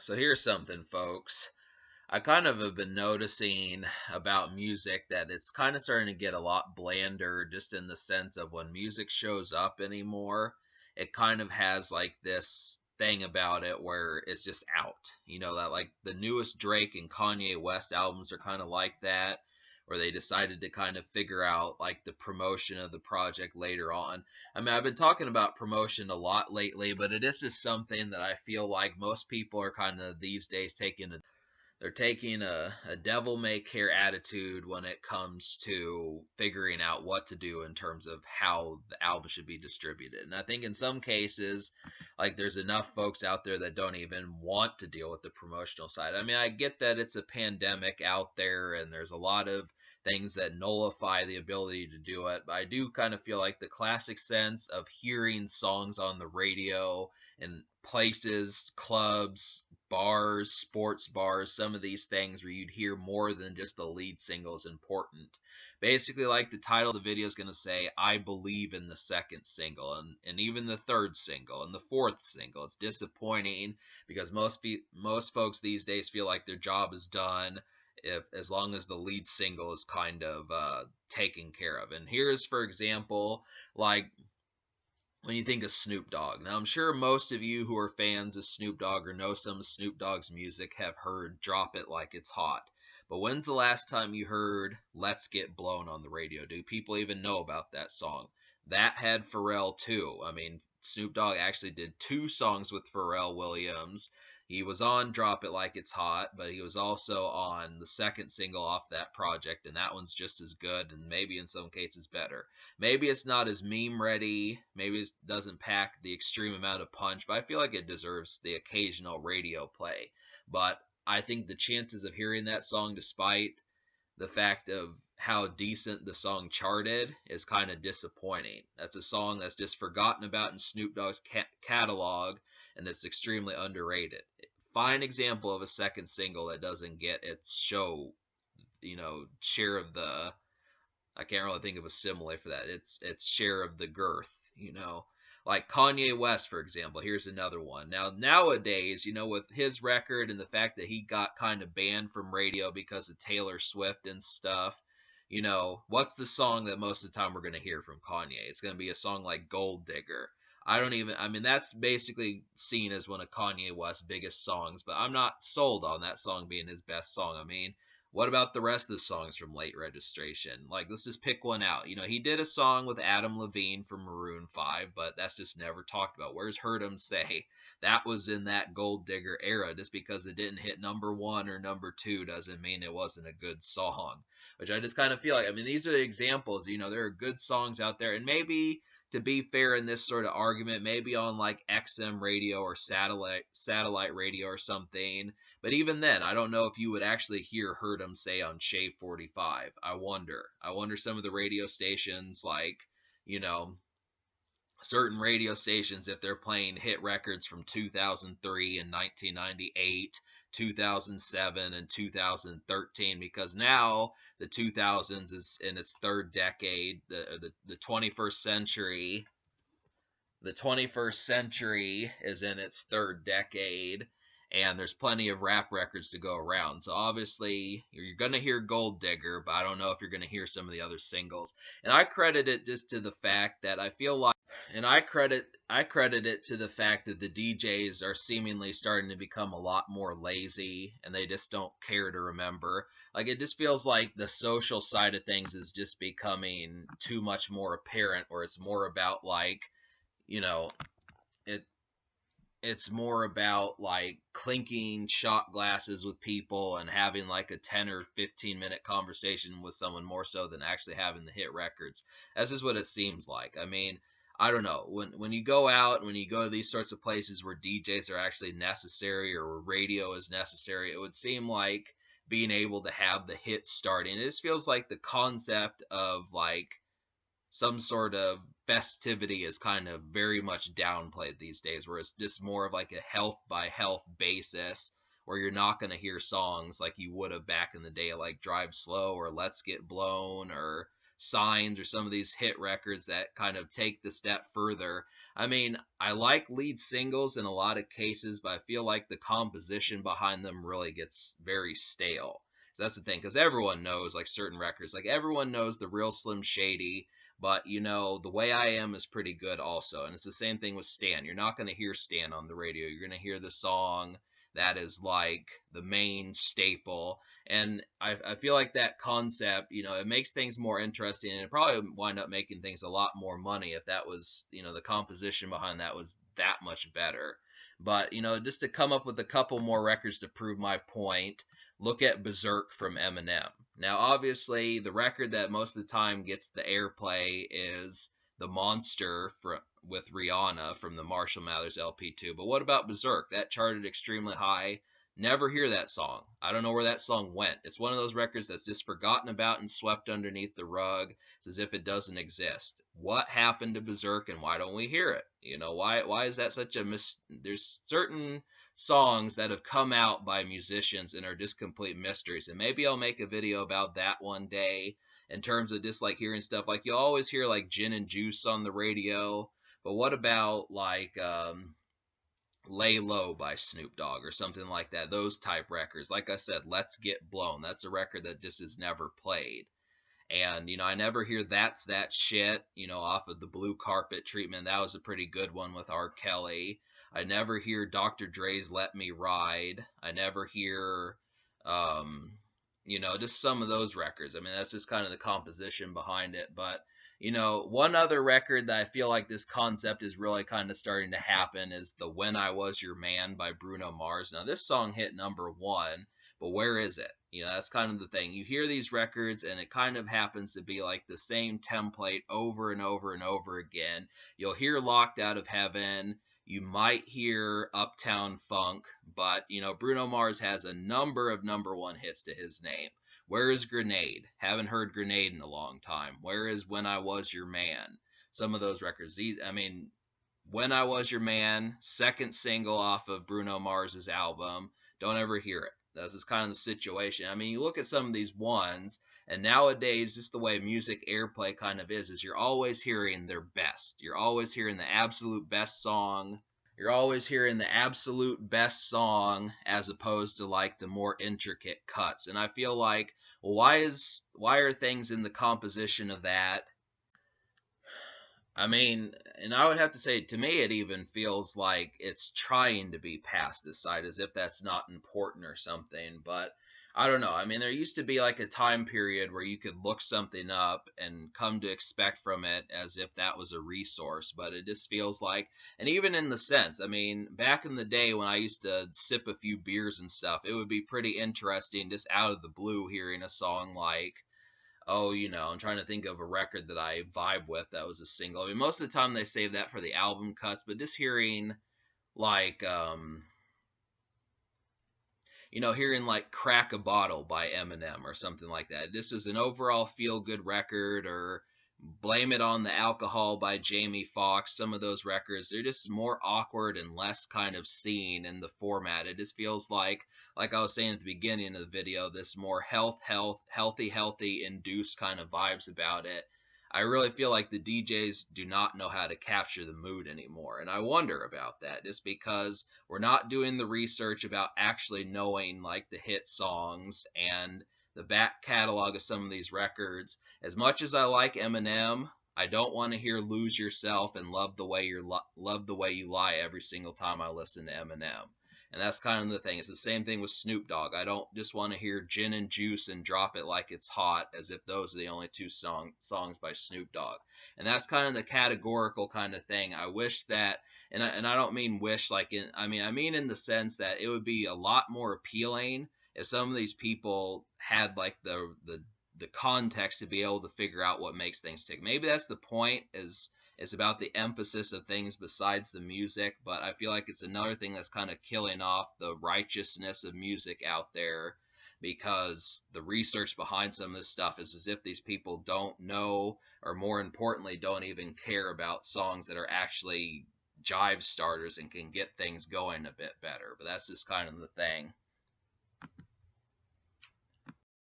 So here's something, folks. I kind of have been noticing about music that it's kind of starting to get a lot blander, just in the sense of when music shows up anymore, it kind of has like this thing about it where it's just out. You know, that like the newest Drake and Kanye West albums are kind of like that, where they decided to kind of figure out like the promotion of the project later on. I mean, I've been talking about promotion a lot lately, but it is just something that I feel like most people are kind of these days taking a devil may care attitude when it comes to figuring out what to do in terms of how the album should be distributed. And I think in some cases, like there's enough folks out there that don't even want to deal with the promotional side. I mean, I get that it's a pandemic out there and there's a lot of things that nullify the ability to do it, but I do kind of feel like the classic sense of hearing songs on the radio in places, clubs, bars, sports bars, some of these things where you'd hear more than just the lead single is important. Basically, like the title of the video is going to say, I believe in the second single, and even the third single and the fourth single. It's disappointing because most folks these days feel like their job is done if as long as the lead single is kind of taken care of. And here's, for example, like when you think of Snoop Dogg. Now, I'm sure most of you who are fans of Snoop Dogg or know some of Snoop Dogg's music have heard Drop It Like It's Hot. But when's the last time you heard Let's Get Blown on the radio? Do people even know about that song? That had Pharrell too. I mean, Snoop Dogg actually did two songs with Pharrell Williams. He was on Drop It Like It's Hot, but he was also on the second single off that project, and that one's just as good and maybe in some cases better. Maybe it's not as meme ready, maybe it doesn't pack the extreme amount of punch, but I feel like it deserves the occasional radio play. But I think the chances of hearing that song, despite the fact of how decent the song charted, is kind of disappointing. That's a song that's just forgotten about in Snoop Dogg's catalog, and it's extremely underrated. Fine example of a second single that doesn't get its share of the. I can't really think of a simile for that. It's share of the girth, Like Kanye West, for example. Here's another one. Now nowadays, with his record and the fact that he got kind of banned from radio because of Taylor Swift and stuff, what's the song that most of the time we're going to hear from Kanye? It's going to be a song like Gold Digger. I mean, that's basically seen as one of Kanye West's biggest songs, but I'm not sold on that song being his best song. I mean, what about the rest of the songs from Late Registration? Like, let's just pick one out. He did a song with Adam Levine from Maroon 5, but that's just never talked about. Where's Heard 'Em Say? That was in that Gold Digger era. Just because it didn't hit number one or number two doesn't mean it wasn't a good song. Which I just kind of feel like, I mean, these are the examples. There are good songs out there, and maybe to be fair in this sort of argument, maybe on like XM radio or satellite radio or something. But even then, I don't know if you would actually hear Heard 'Em Say on Shave 45. I wonder. I wonder some of the radio stations, like, certain radio stations, if they're playing hit records from 2003 and 1998, 2007 and 2013, because now the 2000s is in its third decade, the 21st century. The 21st century is in its third decade, and there's plenty of rap records to go around. So obviously, you're going to hear Gold Digger, but I don't know if you're going to hear some of the other singles. And I credit it just to the fact that I feel like and I credit it to the fact that the DJs are seemingly starting to become a lot more lazy, and they just don't care to remember. Like, it just feels like the social side of things is just becoming too much more apparent, or it's more about like, you know, it it's more about like clinking shot glasses with people and having like a 10 or 15-minute conversation with someone, more so than actually having the hit records. That's just what it seems like. I mean, I don't know. When you go out, when you go to these sorts of places where DJs are actually necessary or where radio is necessary, it would seem like being able to have the hits starting. It just feels like the concept of like some sort of festivity is kind of very much downplayed these days, where it's just more of like a health by health basis, where you're not going to hear songs like you would have back in the day, like Drive Slow or Let's Get Blown or Signs or some of these hit records that kind of take the step further. I mean, I like lead singles in a lot of cases, but I feel like the composition behind them really gets very stale. So that's the thing, because everyone knows like certain records, like everyone knows the real Slim Shady, but The Way I Am is pretty good also. And it's the same thing with Stan. You're not going to hear Stan on the radio. You're going to hear the song that is like the main staple. And I feel like that concept, it makes things more interesting, and it probably would wind up making things a lot more money if that was, the composition behind that was that much better. But, just to come up with a couple more records to prove my point, look at Berzerk from Eminem. Now, obviously, the record that most of the time gets the airplay is The Monster with Rihanna from the Marshall Mathers LP2. But what about Berzerk? That charted extremely high. Never hear that song. I don't know where that song went. It's one of those records that's just forgotten about and swept underneath the rug. It's as if it doesn't exist. What happened to Berzerk, and why don't we hear it? Why is that such a There's certain songs that have come out by musicians and are just complete mysteries. And maybe I'll make a video about that one day in terms of just like hearing stuff. Like you always hear like Gin and Juice on the radio, but what about like Lay Low by Snoop Dogg or something like that? Those type records. Like I said, Let's Get Blown. That's a record that just is never played. And, I never hear That's That Shit, off of the Blue Carpet Treatment. That was a pretty good one with R. Kelly. I never hear Dr. Dre's Let Me Ride. I never hear, just some of those records. I mean, that's just kind of the composition behind it. But, one other record that I feel like this concept is really kind of starting to happen is the When I Was Your Man by Bruno Mars. Now, this song hit #1, but where is it? That's kind of the thing. You hear these records, and it kind of happens to be like the same template over and over and over again. You'll hear Locked Out of Heaven. You might hear Uptown Funk, but, Bruno Mars has a number of #1 hits to his name. Where is Grenade? Haven't heard Grenade in a long time. Where is When I Was Your Man? Some of those records. I mean, When I Was Your Man, second single off of Bruno Mars's album. Don't ever hear it. That's just kind of the situation. I mean, you look at some of these ones, and nowadays, just the way music airplay kind of is you're always hearing their best. You're always hearing the absolute best song. You're always hearing the absolute best song as opposed to like the more intricate cuts. And I feel like, well, why are things in the composition of that? I mean, and I would have to say, to me, it even feels like it's trying to be passed aside as if that's not important or something. But I don't know. I mean, there used to be like a time period where you could look something up and come to expect from it as if that was a resource. But it just feels like, and even in the sense, I mean, back in the day when I used to sip a few beers and stuff, it would be pretty interesting just out of the blue hearing a song like, I'm trying to think of a record that I vibe with that was a single. I mean, most of the time they save that for the album cuts, but just hearing like, hearing like Crack a Bottle by Eminem or something like that. This is an overall feel good record, or Blame It on the Alcohol by Jamie Foxx. Some of those records, they're just more awkward and less kind of seen in the format. It just feels like I was saying at the beginning of the video, this more healthy induced kind of vibes about it. I really feel like the DJs do not know how to capture the mood anymore. And I wonder about that, just because we're not doing the research about actually knowing like the hit songs and the back catalog of some of these records. As much as I like Eminem, I don't want to hear Lose Yourself and Love the Way You Lie every single time I listen to Eminem. And that's kind of the thing. It's the same thing with Snoop Dogg. I don't just want to hear Gin and Juice and Drop It Like It's Hot as if those are the only two songs by Snoop Dogg. And that's kind of the categorical kind of thing. I wish that, and I don't mean wish like I mean in the sense that it would be a lot more appealing if some of these people had like the context to be able to figure out what makes things tick. Maybe that's the point, is it's about the emphasis of things besides the music, but I feel like it's another thing that's kind of killing off the righteousness of music out there, because the research behind some of this stuff is as if these people don't know, or more importantly, don't even care about songs that are actually jive starters and can get things going a bit better. But that's just kind of the thing.